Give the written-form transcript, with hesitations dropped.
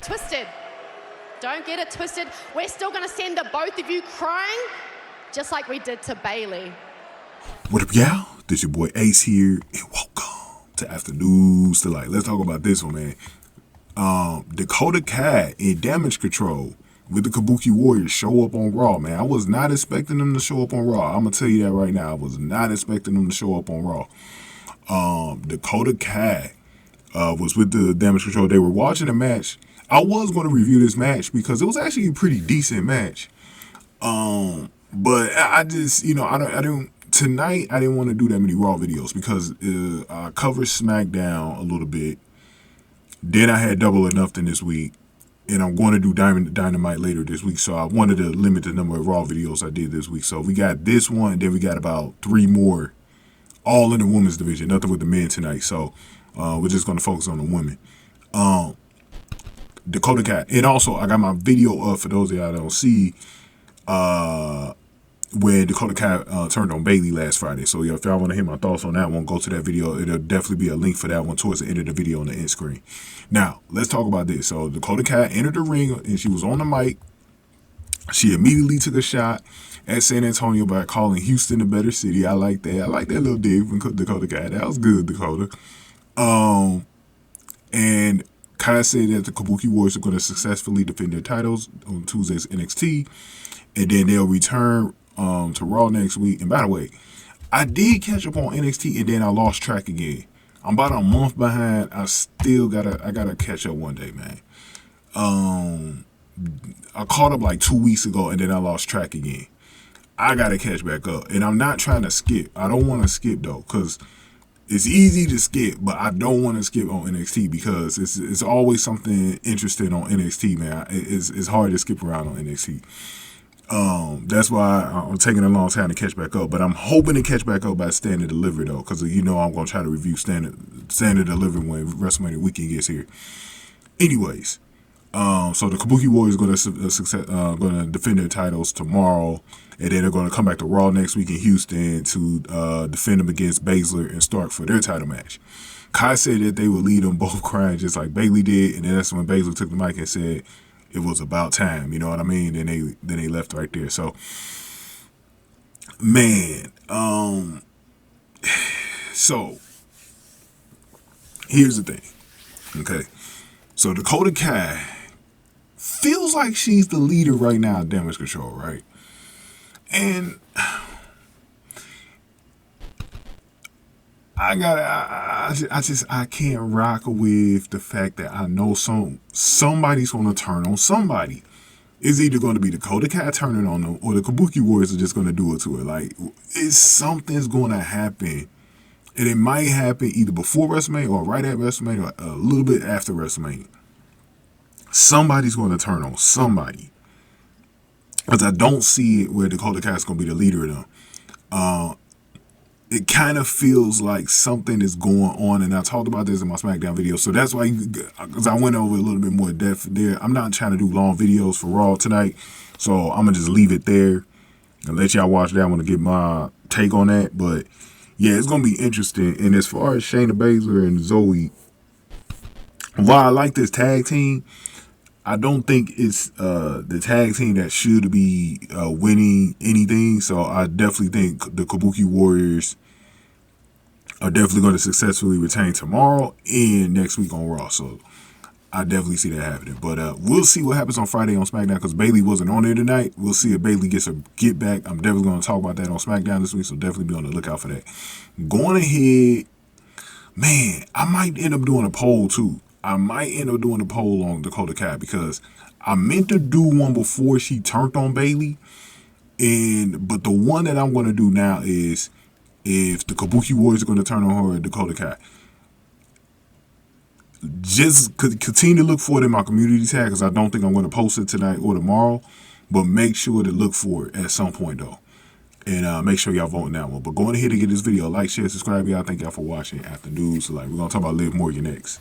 twisted. Don't get it twisted. We're still going to send the both of you crying, just like we did to Bayley. What up, y'all? This your boy Ace here, and welcome to Afternoons Delight. Let's talk about this one, man. Dakota Kai and Damage CTRL with the Kabuki Warriors show up on Raw, man. I was not expecting them to show up on Raw. I'm going to tell you that right now. I was not expecting them to show up on Raw. Dakota Kai was with the Damage CTRL. They were watching a match. I was going to review this match because it was actually a pretty decent match. But I just, tonight I didn't want to do that many Raw videos because I covered Smackdown a little bit. Then I had Double or Nothing this week. And I'm going to do Dynamite later this week. So I wanted to limit the number of Raw videos I did this week. So we got this one, and then we got about 3 more, all in the women's division. Nothing with the men tonight. So we're just going to focus on the women. Dakota Kai. And also, I got my video up for those of y'all that don't see when Dakota Kai turned on Bayley last Friday. So if y'all want to hear my thoughts on that one, go to that video. It'll definitely be a link for that one towards the end of the video on the end screen. Now, let's talk about this. So Dakota Kai entered the ring and she was on the mic. She immediately took a shot at San Antonio by calling Houston a better city. I like that. I like that little dig from Dakota Kai. That was good, Dakota. And Kai said that the Kabuki Warriors are going to successfully defend their titles on Tuesday's NXT. And then they'll return to Raw next week. And by the way, I did catch up on NXT and then I lost track again. I'm about a month behind. I gotta catch up one day, man. I caught up like 2 weeks ago and then I lost track again. I gotta catch back up. And I'm not trying to skip. I don't want to skip though, because it's easy to skip, but I don't want to skip on NXT because it's always something interesting on NXT, man. It's hard to skip around on NXT. That's why I'm taking a long time to catch back up, but I'm hoping to catch back up by Stand and Deliver though, because I'm going to try to review Stand and Deliver when WrestleMania weekend gets here. Anyways, so the Kabuki Warriors are going to defend their titles tomorrow, and then they're going to come back to Raw next week in Houston to defend them against Baszler and Stark for their title match. Kai said that they would lead them both crying just like Bayley did, and then that's when Baszler took the mic and said it was about time, you know what I mean? Then they left right there. So, man, so here's the thing, okay? So Dakota Kai feels like she's the leader right now of Damage CTRL, right? And I can't rock with the fact that I know somebody's going to turn on somebody. It's either going to be Dakota Kai turning on them or the Kabuki Warriors are just going to do it to her. Like, something's going to happen. And it might happen either before WrestleMania or right at WrestleMania or a little bit after WrestleMania. Somebody's going to turn on somebody. Because I don't see it where Dakota Kai is going to be the leader of them. It kind of feels like something is going on, and I talked about this in my Smackdown video, so that's why, because I went over a little bit more depth there. I'm not trying to do long videos for Raw tonight, so I'm going to just leave it there and let y'all watch that one to get my take on that. But yeah, it's going to be interesting. And as far as Shayna Baszler and Zoey, while I like this tag team, I don't think it's the tag team that should be winning anything. So I definitely think the Kabuki Warriors are definitely going to successfully retain tomorrow and next week on Raw. So I definitely see that happening. But we'll see what happens on Friday on SmackDown because Bayley wasn't on there tonight. We'll see if Bayley gets a get back. I'm definitely going to talk about that on SmackDown this week. So definitely be on the lookout for that. Going ahead, man, I might end up doing a poll too. I might end up doing a poll on Dakota Kai because I meant to do one before she turned on Bayley. But the one that I'm going to do now is if the Kabuki Warriors are going to turn on her or Dakota Kai. Just continue to look for it in my community tab because I don't think I'm going to post it tonight or tomorrow. But make sure to look for it at some point though. And make sure y'all vote in that one. But go ahead and get this video. Like, share, subscribe. Y'all. Thank y'all for watching Afternoons. We're going to talk about Liv Morgan next.